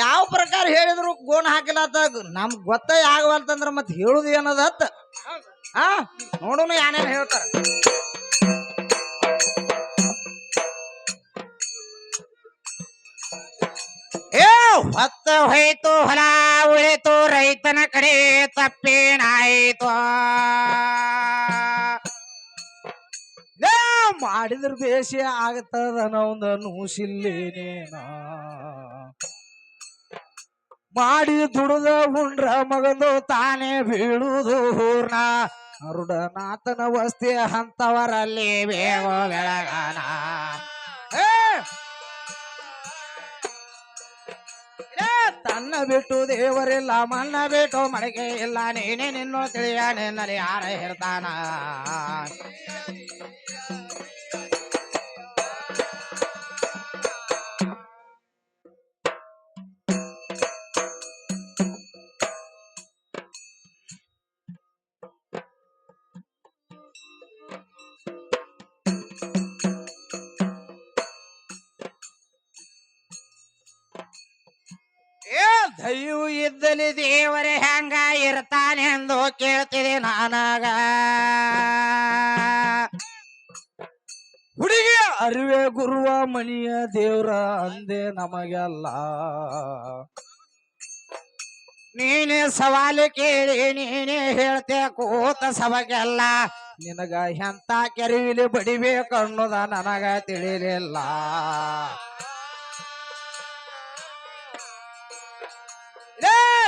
ಯಾವ ಪ್ರಕಾರ ಹೇಳಿದ್ರು ಗೋಣ ಹಾಕಿಲ್ಲ ನಮ್ಗ್ ಗೊತ್ತೇ ಆಗವಲ್ತಂದ್ರ ಮತ್ ಹೇಳುದು ಏನದ ಹಾ ನೋಡೋಣ ಏನೇನ್ ಹೇಳ್ತಾರ. ಹೊತ್ತ ಹೋಯ್ತು ಹೊಲ ಉಳಿತು ರೈತನ ಕಡೆ ತಪ್ಪೇನಾಯ್ತು. ಮಾಡಿದ್ರ ಬೇಸಿ ಆಗತ್ತದ ನಾವೊಂದ ನೂಸಿಲ್ಲೇನೇನ ಮಾಡಿ ದುಡದ ಉಂಡ್ರ ಮಗದು ತಾನೇ ಬೀಳುದು ಹೂರ್ಣ ಅರುಡನಾಥನ ವಸ್ತಿ ಅಂತವರಲ್ಲಿ ಬೇಗೋ ಬೆಳಗಾನ. ತನ್ನ ಬಿಟ್ಟು ದೇವರಿಲ್ಲ ಮಣ್ಣ ಬಿಟ್ಟು ಮಡಿಕೆ ಇಲ್ಲ ನೀನೇ ನಿನ್ನೋ ತಿಳಿಯ ನಿನ್ನಲ್ಲಿ ಯಾರ ಹೇಳ್ತಾನ. ದೈವ ಇದ್ದಲ್ಲಿ ದೇವರೇ ಹೆಂಗ ಇರ್ತಾನೆ ಎಂದು ಕೇಳ್ತಿದೆ ನಾನಾಗ. ಹುಡುಗಿ ಅರಿವೆ ಗುರುವ ಮಣಿಯ ದೇವ್ರ ಅಂದೆ ನಮಗೆಲ್ಲ. ನೀನೇ ಸವಾಲು ಕೇಳಿ ನೀನೇ ಹೇಳ್ತೆ ಕೂತ ಸಭಗೆಲ್ಲ. ನಿನಗ ಎಂತ ಕೆರಿವಿಲಿ ಬಡಿಬೇಕು ಅನ್ನೋದ ನನಗ ತಿಳಿಲಿಲ್ಲ.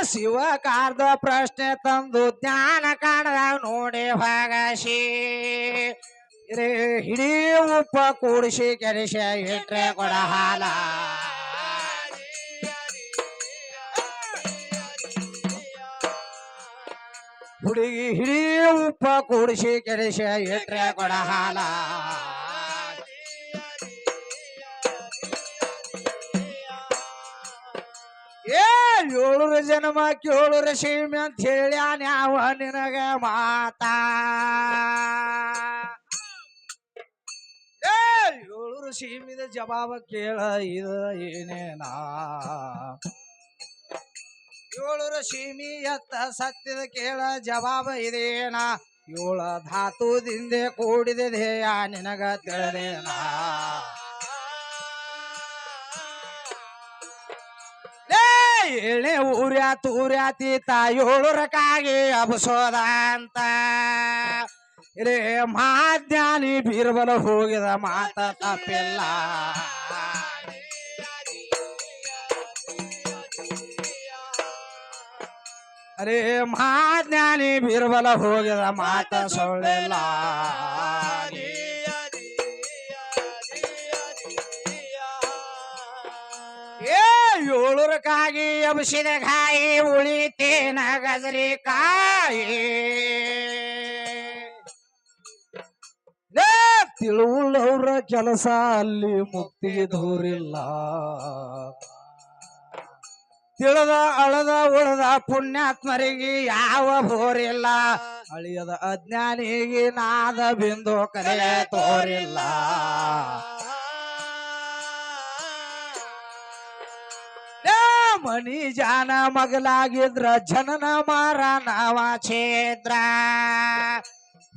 ಶಿವ ಕಾರ್ದ ಪ್ರಶ್ನೆ ತಂದು ಜ್ಞಾನ ಕಾಣದ ನೋಡಿ ಭಾಗಶಿ ಹಿಡೀ ಉಪ್ಪ ಕೂಡಿಸಿ ಕೆರಿಸಿ ಇಟ್ರೆ ಕೊಡ ಹಾಲ. ಹುಡುಗಿ ಹಿಡೀ ಉಪ್ಪ ಕೂಡಿಸಿ ಕೆರಿಸಿ ಇಟ್ರೆ ಕೊಡ ಹಾಲ. ಏಳೂರು ಜನ್ಮ ಕೇಳೂರು ಸೀಮೆ ಅಂತ ಹೇಳ್ಯಾನ್ಯಾವ ನಿನಗ ಮಾತಾ. ಏಳೂರು ಸೀಮಿದ ಜವಾಬ ಕೇಳ ಇದು ಏನೇನಾ. ಏಳೂರು ಸೀಮಿ ಎತ್ತ ಸತ್ಯದ ಕೇಳ ಜವಾಬ ಇದೇನ. ಏಳ ಧಾತುದಿಂದ ಕೂಡಿದ ಧ್ಯೇಯ ನಿನಗ ತಿಳಿದೇನಾ. ಏಳೆ ಊರ್ಯಾ ತೂರ್ಯಾತೀತ ಏಳೂರಕ್ಕಾಗಿ ಅಬಸೋದ ಅಂತ. ರೇ ಮಹಾಜ್ಞಾನಿ ಬೀರ್ಬಲ ಹೋಗಿದ ಮಾತ ತಪ್ಪಿಲ್ಲ. ಅರೇ ಮಹಾಜ್ಞಾನಿ ಬೀರ್ಬಲ ಹೋಗಿದ ಮಾತ ಸೊಳ್ಳಿಲ್ಲ. ಏಳೂರಕ್ಕಾಗಿ ಎಬ್ಸಿದ ಕಾಯಿ ಉಳಿತೇನ ಗಜರಿ ಕಾಯಿ. ತಿಳುವುಳ್ಳವ್ರ ಕೆಲಸ ಅಲ್ಲಿ ಮುಕ್ತಿಗೆ ದೂರಿಲ್ಲ. ತಿಳಿದ ಅಳದ ಉಳದ ಪುಣ್ಯಾತ್ಮರಿಗೆ ಯಾವ ಬೋರಿಲ್ಲ. ಅಳಿಯದ ಅಜ್ಞಾನಿಗೆ ನಾದ ಬಿಂದು ಕಲೆ ತೋರಿಲ್ಲ. ಮಣಿ ಜಾನ ಮಗಲಾಗಿದ್ರ ಜನನ ಮಾರ ನಾವ ಛೇದ್ರ.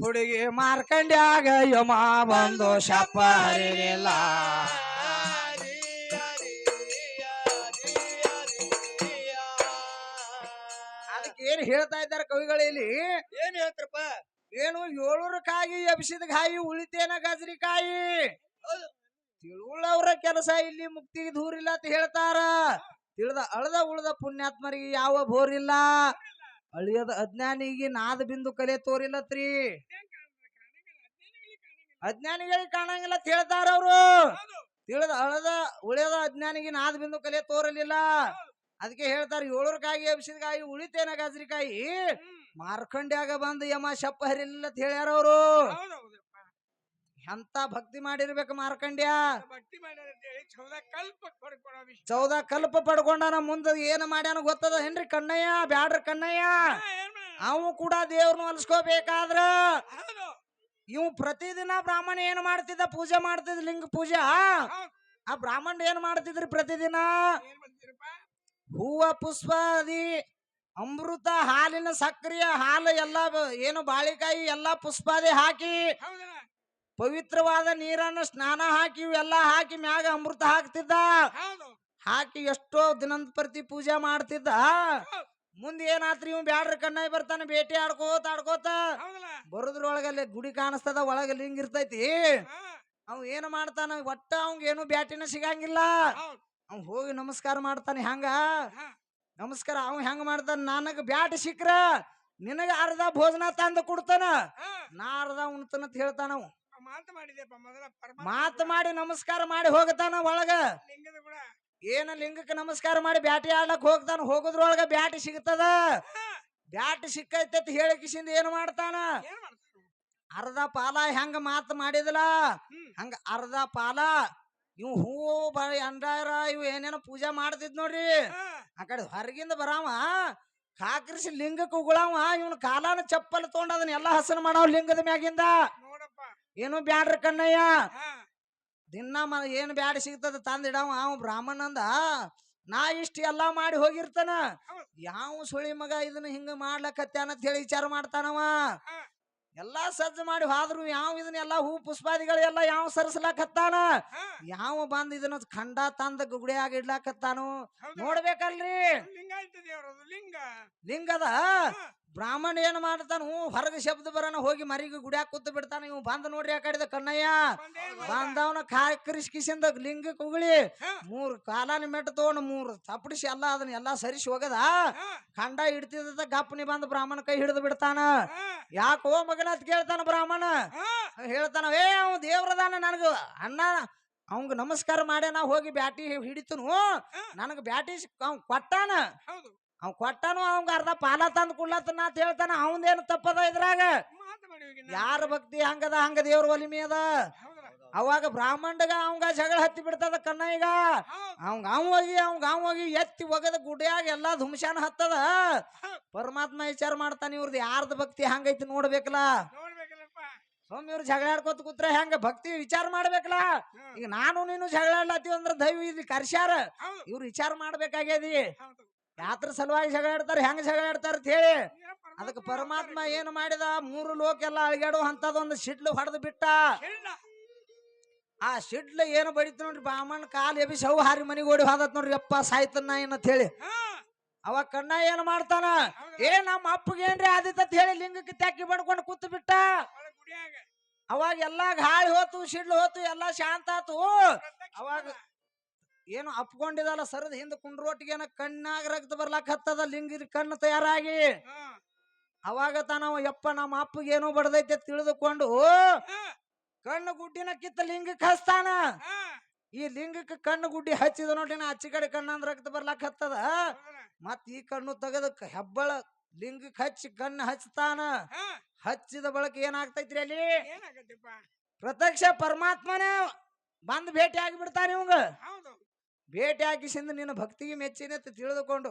ಹುಡುಗಿ ಮಾರ್ಕಂಡ್ಯಾಗ ಯಮ ಬಂದು ಶಾಪ ಹರಿಲಿಲ್ಲ. ಅದಕ್ಕೆ ಏನ್ ಹೇಳ್ತಾ ಇದ್ದಾರೆ ಕವಿಗಳಲ್ಲಿ? ಏನ್ ಹೇಳ್ತಾರಪ್ಪ? ಏನು ಏಳೂರಕ್ಕಾಗಿ ಎಬ್ಸಿದ ಕಾಯಿ ಉಳಿತೇನ ಗಜರಿ ಕಾಯಿ. ತಿಳುವಳವ್ರ ಕೆಲಸ ಇಲ್ಲಿ ಮುಕ್ತಿಗೆ ದೂರಿಲ್ಲ ಅಂತ ಹೇಳ್ತಾರ. ತಿಳಿದ ಅಳದ ಉಳದ ಪುಣ್ಯಾತ್ಮರಿಗೆ ಯಾವ ಬೋರಿಲ್ಲ. ಅಳಿಯದ ಅಜ್ಞಾನಿಗೆ ನಾದ ಬಿಂದು ಕಲೆ ತೋರಿಲ್ಲತ್ರಿ. ಅಜ್ಞಾನಿಗಳಿಗೆ ಕಾಣಂಗಿಲ್ಲ ಅಂತ ಹೇಳ್ತಾರ ಅವರು. ತಿಳಿದ ಅಳದ ಉಳಿಯದ ಅಜ್ಞಾನಿಗೆ ನಾದ ಬಿಂದು ಕಲೆ ತೋರಲಿಲ್ಲ. ಅದಕ್ಕೆ ಹೇಳ್ತಾರ ಏಳೂರಕ್ಕಾಗಿ ಎಬ್ಸಿದ ಕಾಯಿ ಉಳಿತೇನ ಗಜರಿಕಾಯಿ. ಮಾರ್ಕಂಡ್ಯಾಗ ಬಂದು ಯಮ ಶಪ್ಪ ಹರಿಲಿಲ್ಲ ಅಂತ ಹೇಳ್ಯಾರ ಅವರು. ಎಂತ ಭಕ್ತಿ ಮಾಡಿರ್ಬೇಕು ಮಾರ್ಕಂಡ್ಯ. 14 ಕಲ್ಪ ಪಡ್ಕೊಂಡಾನ. ಮುಂದ ಏನ್ ಮಾಡ್ಯಾನ ಗೊತ್ತದ ಏನ್ರಿ ಕಣ್ಣಯ್ಯ? ಬ್ಯಾಡ್ರಿ ಕಣ್ಣಯ್ಯ. ಅವು ಕೂಡ ದೇವ್ರನ್ನ ಹೊಲಿಸ್ಕೋಬೇಕಾದ್ರ ಇವ್ ಪ್ರತಿದಿನ ಬ್ರಾಹ್ಮಣ ಏನ್ ಮಾಡ್ತಿದ್ದ? ಪೂಜೆ ಮಾಡ್ತಿದ್ ಲಿಂಗ ಪೂಜಾ. ಆ ಬ್ರಾಹ್ಮಣ ಏನ್ ಮಾಡ್ತಿದ್ರಿ? ಪ್ರತಿದಿನ ಹೂವ ಪುಷ್ಪಾದಿ ಅಮೃತ ಹಾಲಿನ ಸಕ್ರಿಯ ಹಾಲು ಎಲ್ಲ ಏನು ಬಾಳಿಕಾಯಿ ಎಲ್ಲಾ ಪುಷ್ಪಾದಿ ಹಾಕಿ ಪವಿತ್ರವಾದ ನೀರನ್ನು ಸ್ನಾನ ಹಾಕಿ ಇವೆಲ್ಲ ಹಾಕಿ ಮ್ಯಾಗ ಅಮೃತ ಹಾಕ್ತಿದ್ದ ಹಾಕಿ ಎಷ್ಟೋ ದಿನದ ಪ್ರತಿ ಪೂಜೆ ಮಾಡ್ತಿದ್ದ ಮುಂದೆ ಏನಾತ್ರಿ ಇವ್ ಬ್ಯಾಡ್ರಿ ಕಣ್ಣಾಯಿ ಬರ್ತಾನೆ ಭೇಟಿ ಆಡ್ಕೋತ ಬರೋದ್ರೊಳಗಲ್ಲಿ ಗುಡಿ ಕಾಣಿಸ್ತದ ಒಳಗ ಲಿಂಗ ಇರ್ತೈತಿ ಅವ್ ಏನ್ ಮಾಡ್ತಾನ ಒಟ್ಟ ಅವಂಗ ಏನು ಬ್ಯಾಟಿನ ಸಿಗಂಗಿಲ್ಲ ಅವ್ ಹೋಗಿ ನಮಸ್ಕಾರ ಮಾಡ್ತಾನೆ ಹಂಗ ನಮಸ್ಕಾರ ಅವ್ ಹೆಂಗ ಮಾಡ್ತಾನ ನನಗ ಬ್ಯಾಟ್ ಸಿಕ್ರ ನಿನಗ ಅರ್ಧ ಭೋಜನ ತಂದು ಕೊಡ್ತಾನ ನಾ ಅರ್ಧ ಉಣ್ತಾನಂತ ಹೇಳ್ತಾನ ಅವ್ ಮಾತು ಮಾಡಿ ನಮಸ್ಕಾರ ಮಾಡಿ ಹೋಗತಾನ ಒಳಗ ಏನ ಲಿಂಗಕ್ಕೆ ನಮಸ್ಕಾರ ಮಾಡಿ ಬ್ಯಾಟಿ ಆಡ್ಲಕ್ ಹೋಗ್ತಾನ ಹೋಗುದ್ರೊಳಗ ಬ್ಯಾಟಿ ಸಿಗ್ತದ ಬ್ಯಾಟಿ ಸಿಕ್ಕೈತಿ ಹೇಳಿಕಿಸಿಂದ ಏನ್ ಮಾಡ್ತಾನ ಅರ್ಧ ಪಾಲ ಹೆಂಗ ಮಾತು ಮಾಡಿದಲ್ಲ ಹಂಗ ಅರ್ಧ ಪಾಲ ಇವ್ ಹೂವು ಬಳಿ ಅಂಡಾರ ಇವ್ ಏನೇನೋ ಪೂಜೆ ಮಾಡ್ತಿದ್ ನೋಡ್ರಿ ಆ ಕಡೆ ಹೊರಗಿಂದ ಬರಾವ ಕಾಕರಿಸಿ ಲಿಂಗಕ್ಕೆ ಉಗುಳಾವ ಇವನ್ ಕಾಲಾನ ಚಪ್ಪಲ್ ತಗೊಂಡ ಅದನ್ನ ಎಲ್ಲಾ ಹಸನ ಮಾಡಾವ ಲಿಂಗದ ಮ್ಯಾಗಿಂದ ಏನು ಬ್ಯಾಡ್ರಿ ಕಣ್ಣಯ್ಯ ದಿನ ಏನ್ ಬ್ಯಾಡ ಸಿಗ್ತದ ತಂದಿಡವ ಅವ ಬ್ರಾಹ್ಮಣಂದ ನಾ ಇಷ್ಟ ಎಲ್ಲಾ ಮಾಡಿ ಹೋಗಿರ್ತಾನ ಯಾವ ಸುಳಿ ಮಗ ಇದನ್ನ ಹಿಂಗ ಮಾಡ್ಲಕತ್ಯಾನ ಅಂತ ಹೇಳಿ ವಿಚಾರ ಮಾಡ್ತಾನವ ಎಲ್ಲಾ ಸಜ್ಜು ಮಾಡಿ ಹೋದ್ರು ಯಾವ ಇದನ್ನ ಎಲ್ಲಾ ಹೂ ಪುಷ್ಪಾದಿಗಳೆಲ್ಲ ಯಾವ ಸರಿಸ್ಲಾಕತ್ತಾನ ಯಾವ ಬಂದ್ ಇದನ್ನ ಖಂಡ ತಂದ ಗುಡಿಯಾಗ ಇಡ್ಲಾಕತ್ತಾನು ನೋಡ್ಬೇಕಲ್ರಿ ಲಿಂಗದ ಬ್ರಾಹ್ಮಣ ಏನ್ ಮಾಡ್ತಾನ ಹೊರಗ ಶಬ್ದ ಬರೋಣ ಹೋಗಿ ಮರಿಗೆ ಗುಡಿಯಾಗ ಕೂತು ಬಿಡ್ತಾನ ಇವ್ ಬಂದ್ ನೋಡ್ರಿ ಆ ಕಡೆದ ಕಣ್ಣಯ್ಯ ಬಂದವನ ಕಾಕರಿಸಿಂದ ಲಿಂಗಕ್ಕೆ ಉಗುಳಿ 3 ಕಾಲಾನ ಮೆಟ್ಟ ತಗೊಂಡು 3 ತಪ್ಪಡಿಸಿ ಎಲ್ಲಾ ಅದನ್ನ ಎಲ್ಲಾ ಸರಿಸಿ ಹೋಗದ ಖಂಡ ಇಡ್ತಿದ್ದ ಗಪ್ಪನಿ ಬಂದ್ ಬ್ರಾಹ್ಮಣ ಕೈ ಹಿಡಿದು ಬಿಡ್ತಾನ ಯಾಕೋ ಮಗನ ಅಂತ ಕೇಳ್ತಾನ ಬ್ರಾಹ್ಮಣ ಹೇಳ್ತಾನ ಅವ್ ದೇವ್ರದಾನ ನನಗ ಅಣ್ಣ ಅವಂಗ ನಮಸ್ಕಾರ ಮಾಡಿ ನಾ ಹೋಗಿ ಬ್ಯಾಟಿ ಹಿಡಿತನು ನನಗ ಬ್ಯಾಟಿ ಅವ್ ಕೊಟ್ಟಾನ ಅವ್ ಕೊಟ್ಟಾನು ಅವಂಗ ಅರ್ಧ ಪಾಲ ತಂದ್ ಕುಡ್ಲತ್ತನ ಅಂತ ಹೇಳ್ತಾನ ಅವಂದೇನು ತಪ್ಪದ ಇದ್ರಾಗ ಯಾರ ಭಕ್ತಿ ಹಂಗದ ಹಂಗ ದೇವ್ರ ಒಲಿಮೆ ಅದ ಅವಾಗ ಬ್ರಾಹ್ಮಣಗ ಅವಂಗ ಜಗಳ ಹತ್ತಿ ಬಿಡ್ತದ ಕಣ್ಣಯ್ಯಗ ಅವಂಗ ಹೋಗಿ ಎತ್ತಿ ಒಗದ ಗುಡಿಯಾಗ ಎಲ್ಲಾ ಧುಮ್ಶಾನ ಹತ್ತದ ಪರಮಾತ್ಮ ವಿಚಾರ ಮಾಡ್ತಾನ ಇವ್ರದ್ದು ಯಾರ್ದ ಭಕ್ತಿ ಹಂಗೈತಿ ನೋಡ್ಬೇಕಲ್ಲ ಸೊಮ್ಮೆ ಇವ್ರು ಜಗಳ ಆಡ್ಕೋತ ಕೂತ್ರೆ ಹೆಂಗ ಭಕ್ತಿ ವಿಚಾರ ಮಾಡ್ಬೇಕಲ್ಲ ಈಗ ನಾನು ನೀನು ಜಗಳ ಆಡ್ಲತ್ತೀವಿ ಅಂದ್ರ ದೈವ ಇಲ್ಲಿ ಕರ್ಸ್ಯಾರ ಇವ್ರು ವಿಚಾರ ಮಾಡ್ಬೇಕಾಗ್ಯದಿ ಯಾತ್ರ ಸಲುವಾಗಿ ಜಗಳ ಆಡ್ತಾರ ಹೆಂಗ ಜಗಳ ಆಡ್ತಾರ ಅಂತ ಹೇಳಿ ಅದಕ್ಕೆ ಪರಮಾತ್ಮ ಏನು ಮಾಡಿದ 3 ಲೋಕ ಎಲ್ಲ ಅಳಿಗಾಡು ಅಂತದೊಂದು ಶಿಡ್ಲು ಹೊಡೆದು ಬಿಟ್ಟ ಆ ಶಿಡ್ಲು ಏನು ಬಡಿತು ನೋಡ್ರಿ ಬ್ರಾಹ್ಮಣ ಕಾಲ್ ಎಬಿ ಸೌ ಹಾರಿ ಮನಿಗೆ ಓಡಿ ಹೋದತ್ ನೋಡ್ರಿ ಅಪ್ಪ ಸಾಯ್ತನ್ನ ಏನಂತ ಹೇಳಿ ಅವಾಗ ಕಣ್ಣ ಏನ್ ಮಾಡ್ತಾನ ನಮ್ಮ ಅಪ್ಪಗೆ ಏನ್ರಿ ಆದಿತ್ತ ಹೇಳಿ ಲಿಂಗಕ್ಕೆ ತೆಕ್ಕಿ ಬಡ್ಕೊಂಡು ಕೂತು ಬಿಟ್ಟ ಅವಾಗ ಎಲ್ಲಾ ಗಾಳಿ ಹೋತು ಶಿಡ್ಲು ಹೋತು ಎಲ್ಲಾ ಶಾಂತ ಆತು ಅವಾಗ ಏನು ಅಪ್ಕೊಂಡಿದಲ್ಲ ಸರದ ಹಿಂದ ಕುಂಡ್ರೋಟಿಗೇನ ಕಣ್ಣಾಗ ರಕ್ತ ಬರ್ಲಾಕ್ ಹತ್ತದ ಲಿಂಗಿದ ಕಣ್ಣು ತಯಾರಾಗಿ ಅವಾಗ ತಾನವ ಯಪ್ಪ ನಮ್ಮ ಅಪ್ಪಗೆ ಏನೋ ಬಡದೈತೆ ತಿಳಿದುಕೊಂಡು ಕಣ್ಣು ಗುಡ್ಡಿನ ಕಿತ್ತ ಲಿಂಗಕ್ಕೆ ಹಚ್ತಾನ ಈ ಲಿಂಗಕ್ಕೆ ಕಣ್ಣು ಗುಡ್ಡಿ ಹಚ್ಚಿದ ನೋಡಿನ ಆಚಿ ಕಡೆ ಕಣ್ಣಂದ್ ರಕ್ತ ಬರ್ಲಾಕ್ ಹತ್ತದ ಮತ್ ಈ ಕಣ್ಣು ತೆಗದಕ್ ಹೆಬ್ಬಳ ಲಿಂಗಕ್ಕೆ ಹಚ್ಚಿ ಕಣ್ಣು ಹಚ್ತಾನ ಹಚ್ಚಿದ ಬಳಕ ಏನಾಗ್ತೈತ್ರಿ ಅಲ್ಲಿ ಪ್ರತ್ಯಕ್ಷ ಪರಮಾತ್ಮನೇ ಬಂದ್ ಭೇಟಿ ಆಗಿ ಬಿಡ್ತಾನೆ ಇವಂಗ ಭೇಟಿ ಹಾಕಿಸಿಂದ ನಿನ್ನ ಭಕ್ತಿಗೆ ಮೆಚ್ಚಿನ ತಿಳಿದುಕೊಂಡು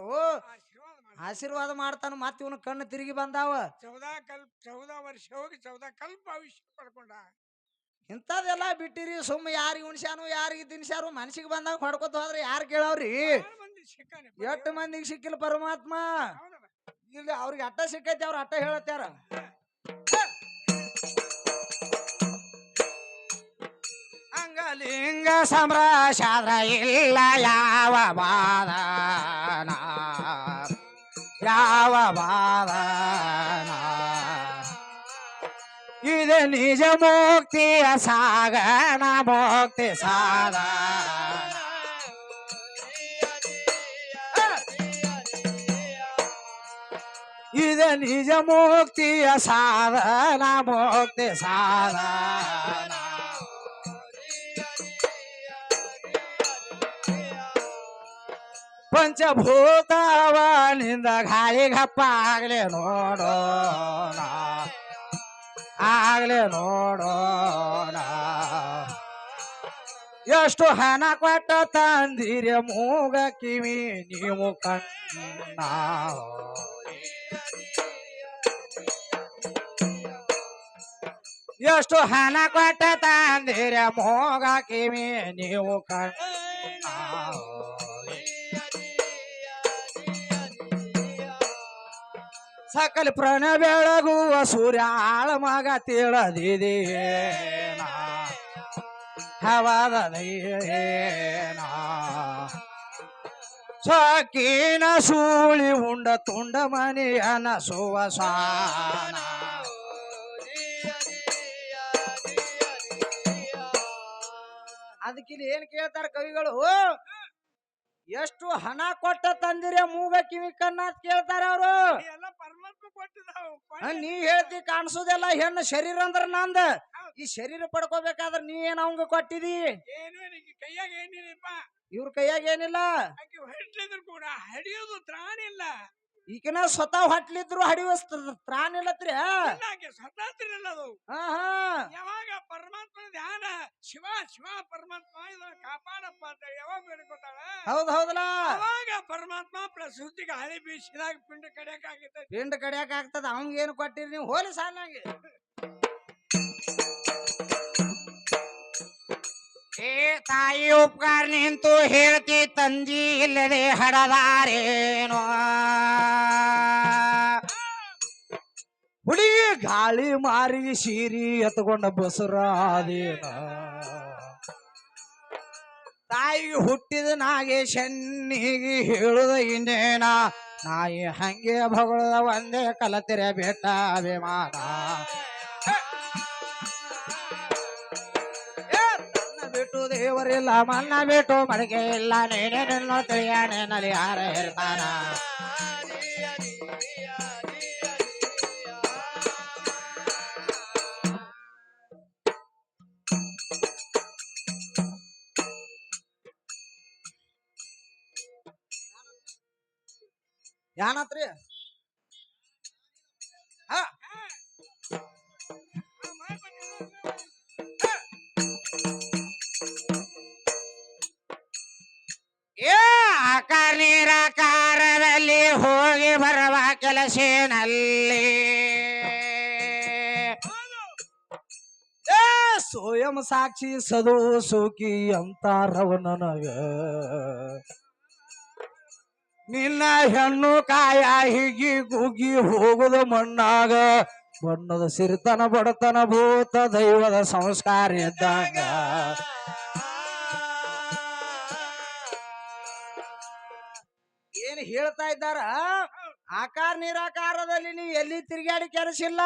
ಆಶೀರ್ವಾದ ಮಾಡ್ತಾನ ಮತ್ ಇವನು ಕಣ್ಣು ತಿರುಗಿ ಬಂದಾವ 14 ವರ್ಷ ಹೋಗಿ 14 ಕಲ್ಪ ಆಯುಷ್ಯ ಪಡ್ಕೊಂಡ ಇಂಥದೆಲ್ಲ ಬಿಟ್ಟಿರಿ ಸುಮ್ಮ ಯಾರಿಗೆ ಉಣ್ಸ್ಯಾನು ಯಾರಿಗೆ ತಿನ್ಸ್ಯಾರು ಮನ್ಸಿಗೆ ಬಂದಾಗ ಹೊಡ್ಕೊತ ಹೋದ್ರೆ ಯಾರು ಕೇಳವ್ರಿ ಎಷ್ಟು ಮಂದಿಗೆ ಸಿಕ್ಕಿಲ್ಲ ಪರಮಾತ್ಮ ಇಲ್ಲಿ ಅವ್ರಿಗೆ ಅಟ್ಟ ಸಿಕ್ಕೈತಿ ಅವ್ರ ಅಟ್ಟ ಹೇಳತ್ತಾರ ಅಂಗಲಿಂಗ ಸಂಭ್ರಾಶಾದ್ರ ಇಲ್ಲ ಯಾವ ಬಾದನ ಇದು ನಿಜ ಮುಕ್ತಿಯ ಸಾಗನ ಮುಕ್ತಿ ಸಾಧನ ಇದು ನಿಜ ಮುಕ್ತಿಯ ಸಾಧನ ಮುಕ್ತಿ ಸಾಧನ ಪಂಚಭೂತವನಿಂದ ಗಾಳಿ ಗಪ್ಪ ಆಗ್ಲೇ ನೋಡೋಣ ಎಷ್ಟು ಹಣ ಕೊಟ್ಟ ತಂದಿರ ಮೂಗ ಕಿವಿ ನೀವು ಕಣ್ಣ ಎಷ್ಟು ಹಣ ಕೊಟ್ಟ ತಂದಿರ ಮೂಗ ಕಿವಿ ನೀವು ಕಣ್ಣ ಸಕಲ ಪ್ರಾಣ ಬೆಳಗುವ ಸೂರ್ಯ ಆಳ ಮಗ ತಿಳಿದಿದೇನ ಹವಾದದೇನ ಸಕೀನ ಸೂಳಿ ಉಂಡ ತುಂಡ ಮನೆಯನ ಸುವಸಾನ ಅದಕ್ಕಿಲ್ಲಿ ಏನ್ ಕೇಳ್ತಾರ ಕವಿಗಳು, ಎಷ್ಟು ಹಣ ಕೊಟ್ಟ ತಂದಿರ ಮೂಗ ಕಿವಿ ಕಣ್ಣ ಅಂತ ಕೇಳ್ತಾರ ಅವರು. ಎಲ್ಲ ಪರಮಾತ್ಮ ಕೊಟ್ಟಿದ್ದಾವು. ನೀ ಹೇಳ್ತಿ ಕಾಣಿಸೋದೆಲ್ಲ ಹೆಣ್ಣು ಶರೀರ ಅಂದ್ರ ನಂದ. ಈ ಶರೀರ ಪಡ್ಕೋಬೇಕಾದ್ರ ನೀ ಏನ್ ಅವಂಗ ಕೊಟ್ಟಿದಿ? ಏನು ಕೈಯಾಗ ಏನಿಲ್ಲಪ್ಪ, ಇವ್ರ ಕೈಯಾಗ ಏನಿಲ್ಲ. ಆಕೆ ಹೊಟ್ಲಿದ್ರು ಕೂಡ ಹಡಿಯೋದು ತ್ರಾಣ ಇಲ್ಲ. ಈಗಿನ ಸ್ವತಃ ಹೊಟ್ಲಿದ್ರು ಹಡಿವ ತ್ರಾಣ ಇಲ್ಲತ್ರಿ. ಆಕೆ ಸ್ವತಂತ್ರಲ್ಲ ಅದು. ಯಾವಾಗ ಪರಮಾತ್ಮ ಧ್ಯಾನ ಶಿವ ಶಿವ ಪರಮಾತ್ಮ ಇದನ್ನ ಕಾಪಾಡಪ್ಪ ಅಂತ ಯಾವಾಗ ಬೇಡ್ಕೊತಾಳ, ಹೌದ್ ಹೌದಲ್ಲ, ಅವಾಗ ಪರಮಾತ್ಮ ಪ್ರಸೂತಿಗೆ ಹಳಿ ಬೀಸಿದಾಗ ಪಿಂಡ ಕಡಿಯಕ್ ಆಗೈತೆ. ಪಿಂಡ ಕಡಿಯಾಕ ಆಗ್ತದ. ಅವಂಗ ಏನು ಕೊಟ್ಟಿರಿ ನೀವು? ಹೋಲಿ ಸಾಲಾಗಿ ಏ ತಾಯಿ ಉಪಕಾರ ನಿಂತು ಹೇಳ್ತಿ ತಂದಿ ಇಲ್ಲದೆ ಹಡದಾರೇನೋ ಹುಡುಗಿ ಗಾಳಿ ಮಾರಿ ಸೀರಿ ಎತ್ಕೊಂಡ ಬಸರಾದೇನ ತಾಯಿಗೆ ಹುಟ್ಟಿದ ನಾಗೇಶನ್ನಿಗೆ ಹೇಳುದ ಇನ್ನೇನ ನಾಯಿ ಹಂಗೆ ಭಗಳದ ಒಂದೇ ಕಲತೆರೆ ಬೆಟ್ಟ ಅಭಿಮಾನ ಬಿಟ್ಟು ದೇವರಿಲ್ಲ ಮನ್ನ ಬಿಟ್ಟು ಮಡಿಗೆ ಇಲ್ಲ ನೀನೇ ನಿನ್ನೋ ತಿಳಿಯಾಣೆ ನಲ್ಲಿ ಯಾರ ಇರ್ತಾನ ಯಾನತ್ರಿ? ಏ ಆಕಾರ ನಿರಾಕಾರದಲ್ಲಿ ಹೋಗಿ ಬರುವ ಕೆಲಸೇನಲ್ಲಿ ಸ್ವಯಂ ಸಾಕ್ಷಿ ಸದು ಸೂಕಿ ಅಂತಾರವ ನನಗ ನಿನ್ನ ಹೆಣ್ಣು ಕಾಯ ಹಿಗಿ ಗುಗಿ ಹೋಗುದು ಮಣ್ಣಾಗ ಬಣ್ಣದ ಸಿರಿತನ ಬಡತನ ಭೂತ ದೈವದ ಸಂಸ್ಕಾರ ಇದ್ದಾಗ ಏನ್ ಹೇಳ್ತಾ ಇದ್ದಾರ? ಆಕಾರ ನಿರಾಕಾರದಲ್ಲಿ ನೀ ಎಲ್ಲಿ ತಿರುಗಾಡಿ ಕೆಲಸಿಲ್ಲ.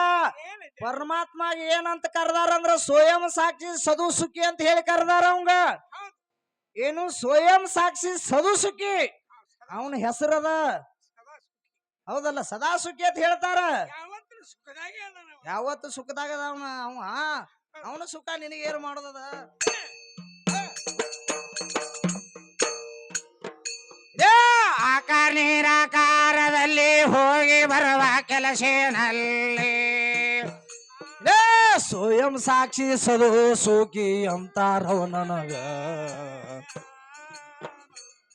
ಪರಮಾತ್ಮ ಏನಂತ ಕರ್ದಾರ ಅಂದ್ರ ಸ್ವಯಂ ಸಾಕ್ಷಿ ಸದು ಸುಖಿ ಅಂತ ಹೇಳಿ ಕರ್ದಾರ ಅವಂಗ. ಏನು ಸ್ವಯಂ ಸಾಕ್ಷಿ ಸದು ಸುಖಿ ಅವನ ಹೆಸರದ. ಹೌದಲ್ಲ, ಸದಾ ಸುಖಿ ಅಂತ ಹೇಳ್ತಾರ. ಯಾವತ್ತು ಸುಖದಾಗದ ಅವನ ಸುಖ ನಿನಗೆ ಏನು ಮಾಡೋದದ? ಆಕಾರ ನಿರಾಕಾರದಲ್ಲಿ ಹೋಗಿ ಬರುವ ಕೆಲಸೇನಲ್ಲಿ ಸ್ವಯಂ ಸಾಕ್ಷಿ ಸದು ಸೂಕಿ ಅಂತಾರವ ನನಗ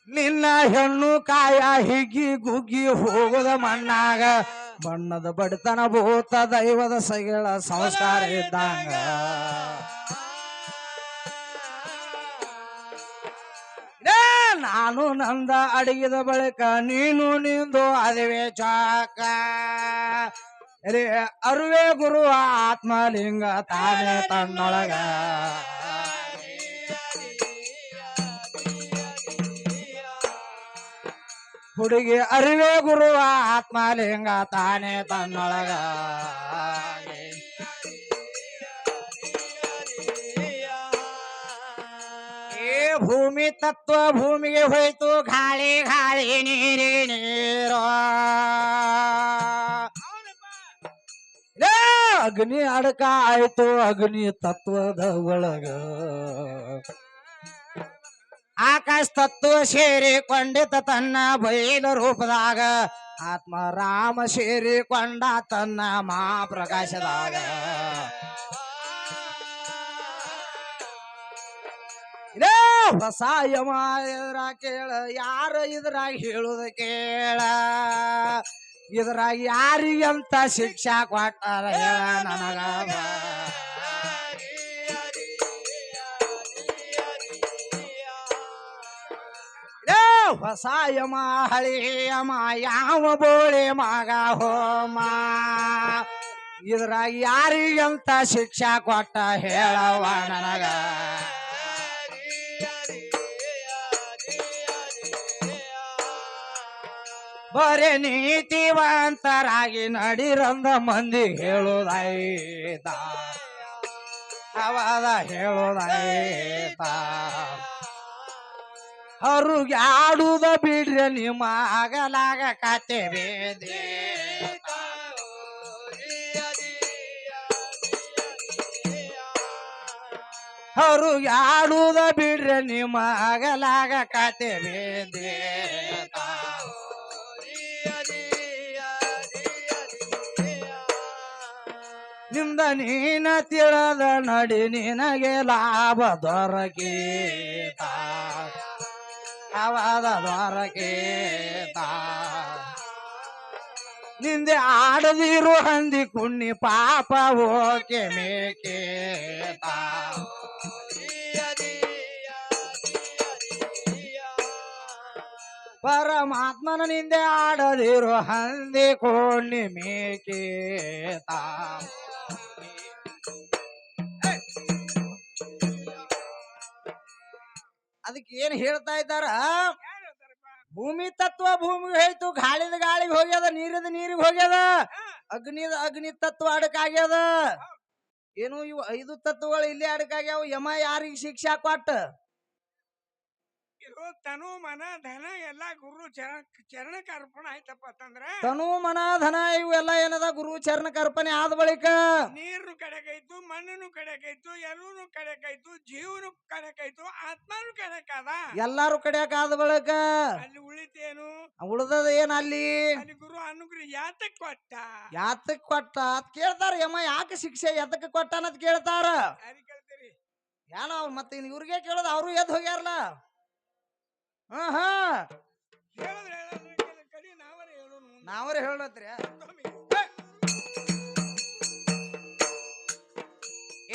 ನಿನ್ನ ಹೆಣ್ಣು ಕಾಯ ಹಿಗ್ಗಿ ಗುಗ್ಗಿ ಹೋಗುದ ಮಣ್ಣಾಗ ಬಣ್ಣದ ಬಡತನ ಭೂತ ದೈವದ ಸಗಳ ಸಂಸ್ಕಾರ ಇದ್ದಂಗ ನಾನು ನಂದ ಅಡಗಿದ ಬಳಿಕ ನೀನು ನಿಂದು ಅದಿವೆ ಚಾಕ ಅರುವೆ ಗುರು ಆತ್ಮಲಿಂಗ ತಾನೇ ತನ್ನೊಳಗ ಹುಡುಗಿ ಅರಿವೆ ಗುರು ಆತ್ಮಲಿಂಗ ತಾನೇ ತನ್ನೊಳಗ ಭೂಮಿ ತತ್ವ ಭೂಮಿಗೆ ಹೋಯ್ತು ಗಾಳಿ ಗಾಳಿ ನೀರಿಗೆ ನೀರು ಅಗ್ನಿ ಅಡಕ ಆಯ್ತು ಅಗ್ನಿ ತತ್ವದ ಒಳಗ ಆಕಾಶ ತತ್ವ ಸೇರಿಕೊಂಡಿತ ತನ್ನ ಬಯಲು ರೂಪದಾಗ ಆತ್ಮ ರಾಮ ಸೇರಿಕೊಂಡ ತನ್ನ ಮಹಾಪ್ರಕಾಶದಾಗ ಹೊಸ ಯಮ ಎದ್ರ ಕೇಳ ಯಾರ ಇದ್ರಾಗ ಹೇಳುದ ಕೇಳ ಇದ್ರಾಗ ಯಾರಿಗಂತ ಶಿಕ್ಷಾ ಕೊಟ್ಟಾರ ಹೇಳ ನನಗ ಹೊಸ ಯಮ ಹಳಿ ಯಮ ಯಾವ ಬೋಳಿ ಮಗ ಹೋಮ ಇದ್ರಾಗ ಯಾರಿಗಂತ ಶಿಕ್ಷಾ ಕೊಟ್ಟ ಹೇಳವ ನನಗ ಬರೇ ನೀತಿವಂತರಾಗಿ ನಡಿರಂದ ಮಂದಿ ಹೇಳುದಾಯ್ತ ಅವಾದ ಹೇಳುದಾಯ್ತ ಅವ್ರಿಗೆ ಆಡುದ ಬಿಡ್ರಿ ನಿಮ್ಮ ಆಗಲಾಗ ಕತೆ ಬೇದೆ ಅವ್ರಿಗೆ ಆಡುದ ಬಿಡ್ರಿ ನಿಮ್ಮ ಆಗಲಾಗ ಕತೆ ಬೇದೆ ನಿಂದ ನೀನ ತಿಳದ ನಡಿ ನಿನಗೆ ಲಾಭ ದೊರಕೀತ ಅವಾದ ದೊರಕೀತ ನಿಂದೆ ಆಡದಿರು ಹಂದಿ ಕುಣ್ಣಿ ಪಾಪ ಓಕೆ ಮೇಕೇತ ಪರಮಾತ್ಮನ ನಿಂದೆ ಆಡದಿರು ಹಂದಿ ಕುಣ್ಣಿ ಮೇಕೇತ ಅದಕ್ಕೆ ಏನ್ ಹೇಳ್ತಾ ಇದ್ದಾರ ಯಾರು ಹೇಳ್ತಾರಪ್ಪ? ಭೂಮಿ ತತ್ವ ಭೂಮಿಗೆ ಹೋಯ್ತು ಗಾಳಿದ ಗಾಳಿಗೆ ಹೋಗ್ಯದ ನೀರಿದ ನೀರಿಗೆ ಹೋಗ್ಯದ ಅಗ್ನಿದ ಅಗ್ನಿ ತತ್ವ ಅಡಕಾಗ್ಯದ ಏನು ಇವು 5 ತತ್ವಗಳು ಇಲ್ಲಿ ಅಡಕಾಗ್ಯಾವ ಯಮ ಯಾರಿಗೆ ಶಿಕ್ಷಾ ಕೊಟ್ಟ ಇದು ತನು ಮನ ಧನ ಎಲ್ಲಾ ಗುರು ಚರಣಕ್ಕೆ ಅರ್ಪಣ ಆಯ್ತಪ್ಪ ಅಂತಂದ್ರ ತನು ಮನ ಧನ ಇವೆಲ್ಲ ಏನದ ಗುರು ಚರಣ ಕರ್ಪಣೆ ಆದ ಬಳಿಕ ನೀರು ಕಡೆಕೈತು ಮಣ್ಣನು ಕಡೆಕೈತು ಎಲ್ಲೂನು ಕಡೆಕೈತು ಜೀವನು ಕಡೆಕೈತು ಆತ್ಮನು ಕಡೆಕಾದ ಎಲ್ಲಾರು ಕಡೆಯಾಕ ಆದ ಬಳಿಕ ಅಲ್ಲಿ ಉಳಿತೇನು ಉಳ್ದದ ಏನ್ ಅಲ್ಲಿ ಅಲ್ಲಿ ಗುರು ಅನುಗ್ರಹ ಯಾತಕ್ ಕೊಟ್ಟ ಯಾತಕ್ ಕೊಟ್ಟ ಅದ್ ಕೇಳ್ತಾರ ಯಮ ಯಾಕೆ ಶಿಕ್ಷೆ ಎದಕ್ ಕೊಟ್ಟ ಅನ್ನದ್ ಕೇಳ್ತಾರ ಯಾರಿಗೆ ಕೇಳ್ತೀರಿ ಏನೋ ಮತ್ತೆ ಇವ್ರಿಗೆ ಕೇಳೋದು ಅವರು ಎದ್ ಹೋಗ್ಯಾರಲ್ಲ ಹಾ ಹೇಳಿದ್ರೆ ಕಡಿ ನಾವರೇ ಹೇಳೋಣ ನಾವರೇ ಹೇಳತ್ರಿ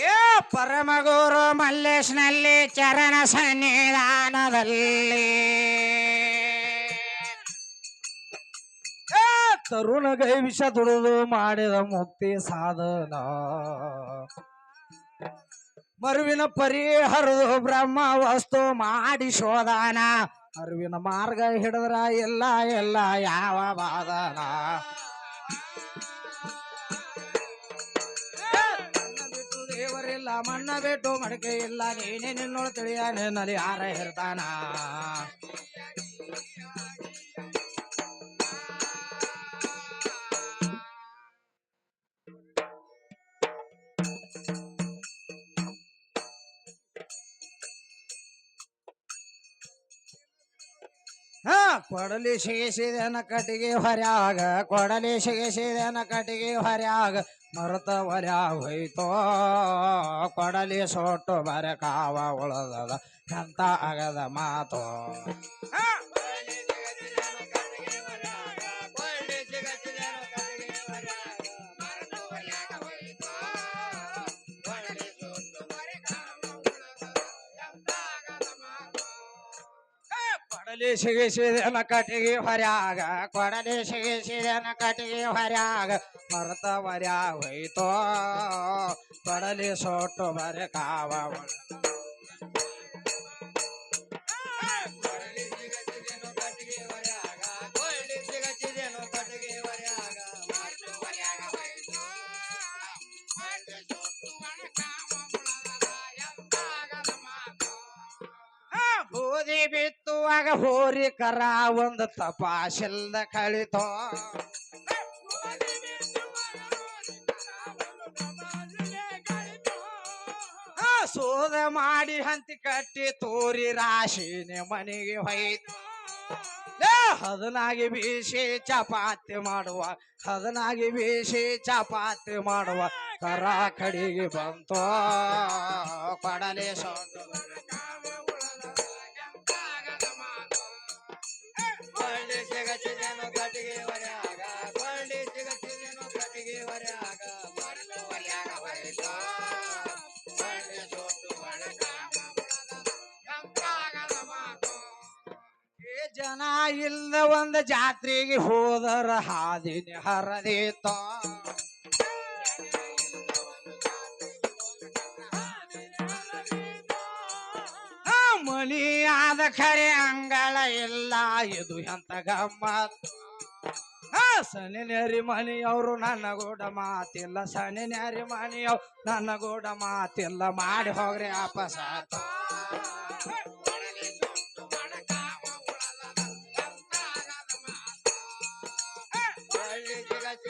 ಏ ಪರಮಗುರು ಮಲ್ಲೇಶ್ನಲ್ಲಿ ಚರಣ ಸನ್ನಿಧಾನದಲ್ಲಿ ತರುಣ ಗೈ ವಿಷ ದುಡಿದು ಮಾಡಿದ ಮುಕ್ತಿ ಸಾಧನ ಮರುವಿನ ಪರಿಹರದು ಬ್ರಹ್ಮ ವಸ್ತು ಮಾಡಿ ಶೋಧನ ಅರಿವಿನ ಮಾರ್ಗ ಹಿಡಿದ್ರ ಎಲ್ಲ ಎಲ್ಲ ಯಾವ ಬಾಧನ ಬಿಟ್ಟು ದೇವರಿಲ್ಲ ಮಣ್ಣ ಬಿಟ್ಟು ಮಡಿಕೆ ಇಲ್ಲ ನೀನೇ ನಿನ್ನೋಳು ತಿಳಿಯ ನಿನ್ನಲ್ಲಿ ಯಾರ ಇರ್ತಾನ ಕೊಡಲಿ ಸಿಗಿಸಿದನ ಕಟ್ಟಿಗೆ ಹೊರ್ಯಾಗ ಕೊಡಲಿ ಸಿಗಿಸಿದನ ಕಟ್ಟಿಗೆ ಹೊರ್ಯಾಗ ಮರುತ ಹೊರ್ಯಾಗ ಹೋಯ್ತೋ ಕೊಡಲಿ ಸೊಟ್ಟು ಬರಕಾವ ಉಳದದ ಎಂತ ಆಗದ ಮಾತು ಕೊಡಲಿ ಸಿಗಿಸಿದನ ಕಟ್ಟಿಗೆ ಹೊರ್ಯಾಗ ಕೊಡಲಿ ಸಿಗಿಸಿದನ ಕಟ್ಟಿಗೆ ಹೊರ್ಯಾಗ ಮರತ ಹೊರ್ಯಾಗ ಹೋಯ್ತೋ ಕೊಡಲಿ ಸೊಟ್ಟು ಬರಕಾವ ಬೂದಿ ಬಿತ್ತುವಾಗ ಹೋರಿ ಕರ ಒಂದು ತಪಾಸಿಲ್ದ ಕಳಿತೋ ಸೋದ ಮಾಡಿ ಹಂತಿ ಕಟ್ಟಿ ತೋರಿ ರಾಶಿನಿ ಮನೆಗೆ ಹೋಯ್ತು ಹದನಾಗಿ ಬೀಸಿ ಚಪಾತಿ ಮಾಡುವ ಹದನಾಗಿ ಬೀಸಿ ಚಪಾತಿ ಮಾಡುವ ಕರ ಕಡಿಗೆ ಬಂತೋ ಕೊಡಲಿ ಸೊಟ್ಟು ದನ ಇಲ್ದ ಒಂದ್ ಜಾತ್ರೆಗೆ ಹೋದರ ಹಾದಿನಿ ಹರದೀತೋ ಮನಿ ಆದ ಖರೆ ಅಂಗಳ ಇಲ್ಲ ಇದು ಎಂತ ಗಮ್ಮತ್ ಸನಿ ನೇರಿ ಮನಿಯವರು ನನ್ನ ಗೂಡ ಮಾತಿಲ್ಲ ಸನಿ ನೇರಿ ಮನಿಯವ್ ನನ್ನ ಗೂಡ ಮಾತಿಲ್ಲ ಮಾಡಿ ಹೋಗ್ರಿ ಅಪಸಾತ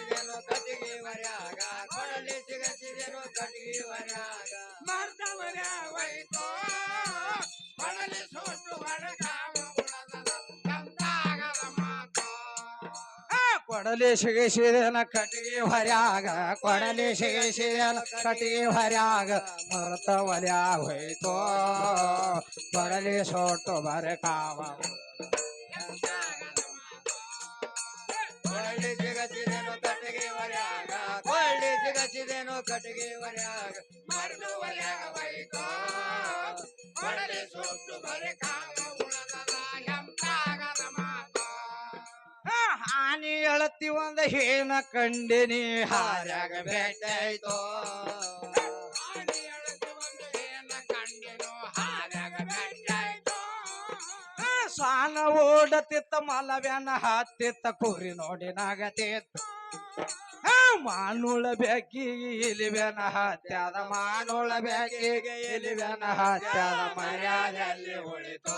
ಕಟ್ಟಿಗೆ ಮರ್ಯಾಗ ಕೊಡಲಿ ಸಿಗಸಿದೇನು ಕಟ್ಟಿಗೆ ಮರ್ಯಾಗ ಮಾಡ್ದವರ ವೈತೋ ಕೊಡಲಿ ಸೋಟು ಬಡಕಾವ ಕೊಡಲಿ ಸಿಗಿಸಿದೇನ ಕಟ್ಟಿಗೆ ಹೊರ್ಯಾಗ ಕೊಡಲಿ ಸಿಗಿಸಿದೇನ ಕಟ್ಟಿಗೆ ಹೊರ್ಯಾಗ ಮರತ ಒಲ್ಯಾಗ ಹೋಯ್ತೋ ಕೊಡಲಿ ಸೋಟು ಬರಕಾವ ಕೊಳ್ಳಿ ಸಿಗಸಿದೇನು ಕಟ್ಟಿಗೆ ಹೊರ್ಯಾಗ ಕೊಳ್ಳಿ ಸಿಗಸಿದೇನು ಕಟ್ಟಿಗೆ ಹೊರ್ಯಾಗ ಮರದು ಒಲ್ಯಾಗ ವೈತೋ ಕೊಡಲಿ ಸೋಟು ಬಡಕಾವ ಉಳದದ ಎಂತಾಗದ ಮಾತೋ ಹಾನಿ ಅಳತಿ ಒಂದ ಹೇನ ಕಂಡಿನಿ ಹಾರ್ಯಾಗ ಬೆಟ್ಟಾಯ್ತೋ ಸ್ವಾನ ಓಡತಿತ್ತ ಮಲವ್ಯಾನ ಹತ್ತಿತ್ತ ಕುರಿ ನೋಡಿ ನಾಗತಿತ್ತ ಮಾನುಳ ಬೆಕ್ಕಿಗೆ ಇಲಿವ್ಯಾನ ಹತ್ಯಾದ ಮಾನುಳ ಬೆಕ್ಕಿಗೆ ಇಲಿವ್ಯಾನ ಹತ್ಯಾದ ಮರ್ಯಾದಲ್ಲಿ ಉಳಿತೋ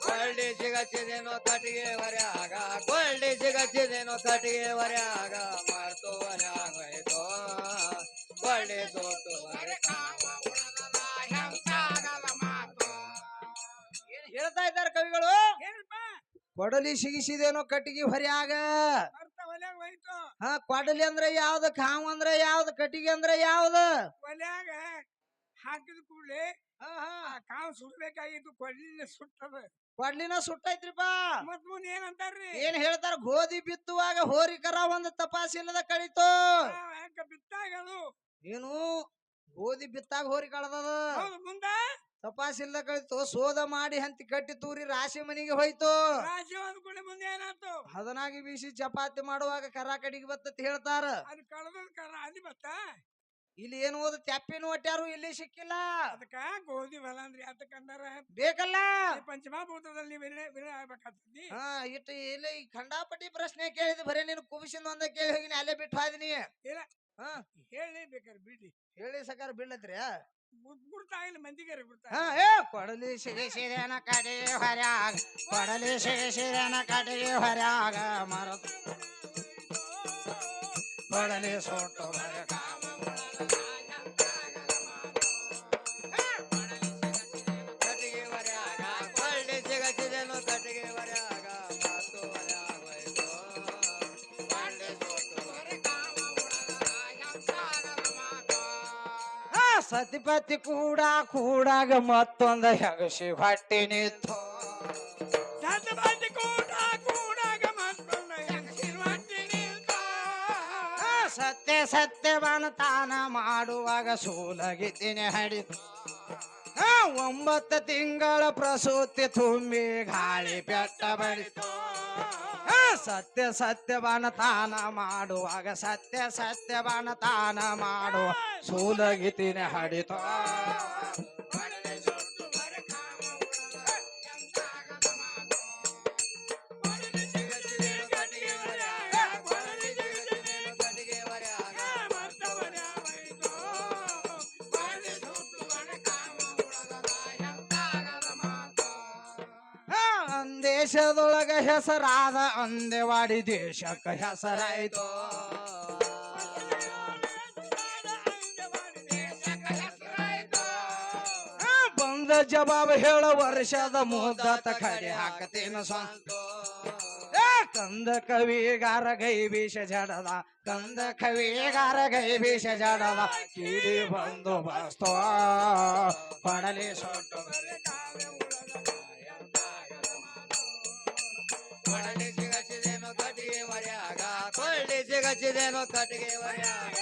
ಕೊಳ್ಳಿ ಸಿಗಸಿದೇನೋ ಕಟ್ಟಿಗೆ ಹೊರ್ಯಾಗ ಕೊಳ್ಳಿ ಸಿಗಸಿದೇನೋ ಕಟ್ಟಿಗೆ ಹೊರ್ಯಾಗ ಮಾರ್ತು ಹೊರ್ಯಾಗೋಯ್ತೋ ಕೊಳ್ಳಿ ಸೋಟು ಏನ್ ಹೇಳ್ತಾ ಇದ್ದಾರೆ ಕವಿಗಳು ಕೊಡಲಿ ಸಿಗಿಸಿದೇನೋ ಕಟ್ಟಿಗೆ ಹೊರ್ಯಾಗ ಕೊಡಲಿ ಅಂದ್ರೆ ಯಾವ್ದು ಕಾವು ಅಂದ್ರೆ ಯಾವ್ದು ಕಟ್ಟಿಗೆ ಅಂದ್ರೆ ಯಾವ್ದು ಒಲ್ಯಾಗ ಹಾಕಿದ ಕೂಡಲೇ ಕಾವು ಸುಡ್ಬೇಕಾಗಿತ್ತು ಕೊಡ್ಲಿಲ್ಲ ಸುಟ್ಟದ ಕೊಡ್ಲಿನ ಸುಟ್ಟೈತ್ರಿಪ್ಪ ಮತ್ ಮುಂದೆ ಏನಂತಾರ್ರಿ ಏನ್ ಹೇಳ್ತಾರ ಗೋಧಿ ಬಿತ್ತುವಾಗ ಹೋರಿಕರ ಒಂದು ತಪಾಸಿಲ್ಲದ ಕಳಿತು ಯಾಕ ಬಿತ್ತಾಗದು ಏನು ಗೋಧಿ ಬಿತ್ತಾಗ ಹೋರಿ ಕಳದದ ಹೌದು ಮುಂದ ತಪಾಸಿಲ್ಲದ ಕಳಿತು ಸೋದ ಮಾಡಿ ಹಂತಿ ಕಟ್ಟಿ ತೂರಿ ರಾಶಿ ಮನಿಗೆ ಹೋಯ್ತು ರಾಶಿ ಅಂದ್ಕೊಳ್ಳಿ ಮುಂದೆ ಏನಾಯ್ತು ಹದನಾಗಿ ಬೀಸಿ ಚಪಾತಿ ಮಾಡುವಾಗ ಕರ ಕಡಿಗೆ ಬತ್ತತ್ ಹೇಳ್ತಾರ ಅದು ಕಳದ ಕರ ಅಲ್ಲಿ ಬತ್ತ ಇಲ್ಲಿ ಏನು ಓದ ತ್ಯಾಪಿನ ಒಟ್ಟಾರು ಇಲ್ಲಿ ಸಿಕ್ಕಿಲ್ಲ ಅದಕ್ಕ ಗೋಧಿ ಹೊಲ ಅಂದ್ರಿ ಅದಕ್ಕಂದಾರ ಬೇಕಲ್ಲ ಪಂಚಮಭೂತದಲ್ಲಿ ವಿರಳ ಆಗ್ಬೇಕಾಗ್ತದಿ ಹಾ ಇಟ್ಟು ಇಲ್ಲಿ ಈ ಖಂಡಾಪಟ್ಟಿ ಪ್ರಶ್ನೆ ಕೇಳಿದ್ ಬರೀ ನೀನು ಕುಬಿಸಿಂದ ಒಂದ ಕೇಳಿ ಹೋಗಿನಿ ಅಲ್ಲೇ ಬಿಟ್ಟು ಹಾದಿನಿ ಇಲ್ಲ ಹಾ ಹೇಳಿ ಬೇಕಾರೆ ಬಿಡ್ಲಿ ಹೇಳಿ ಸಕಾರ ಬೀಳತ್ರಿ ಗುರ್ತಾಗಲಿ ಮಂದಿಗೆ ಹಾ ಕೊಡಲಿ ಸಿಗಿಸಿದೇನ ಕಡೆಗೆ ಹೊರ್ಯಾಗ ಕೊಡಲಿ ಸಿಗಿಸಿದೇನ ಕಡೆಗೆ ಹೊರ್ಯಾಗ ಮರದು ಕೊಡಲಿ ಸೋಟು ಕಟ್ಟಿಗೆ ಹೊರ್ಯಾಗ ಕೊಳ್ಳಿ ಸಿಗಸಿದೇನು ಕಟ್ಟಿಗೆ ಹೊರ್ಯಾಗ ಮಾತು ಹೊರ್ಯಾಗೋಯ್ತು ಕೊಳ್ಳಿ ಸೋಟು ಸತಿಪತಿ ಕೂಡಾಗ ಮತ್ತೊಂದ ಹೆಗಸಿ ಹೊಟ್ಟಿ ನಿಂತು ಸತ್ಯವಾನ ತಾನ ಮಾಡುವಾಗ ಸೂಲಗಿದ್ದೀನಿ ಹಡಿತು 9 ತಿಂಗಳ ಪ್ರಸೂತಿ ತುಂಬಿ ಗಾಳಿ ಬೆಟ್ಟ ಬಡಿತು ಸತ್ಯವಾನ ತಾನ ಮಾಡುವಾಗ ಸತ್ಯವಾನ ತಾನ ಮಾಡುವ ಸೂಲಗಿತೀನಿ ಹಡಿತು ದೇಶದೊಳಗ ಹೆಸರಾದ ಅಂದೆವಾಡಿ ದೇಶಕ್ಕ ಹೆಸರಾಯ್ತು ಬಂದ ಜವಾಬ್ ಹೇಳೋ ವರ್ಷದ ಮುದ್ದತ ಕಡೆ ಹಾಕತೇನು ಸ್ವಂತ ಕಂದ ಕವಿಗಾರ ಗೈ ಬೀಷ ಜಡದ ಕಂದ ಕವಿಗಾರ ಗೈ ಬೀಷ ಜಡದ ಕಿಡಿ ಬಂದು ಬಸ್ತೋ ಪಡಲಿ ಸೊಟ್ಟು ಕೊಡಲಿ ಸಿಗಸಿದೇನು ಕಟ್ಟಿಗೆ ಹೊರ್ಯಾಗ ಕೊಳ್ಳಿ ಸಿಗಸಿದೇನು ಕಟ್ಟಿಗೆ ಹೊರ್ಯಾಗ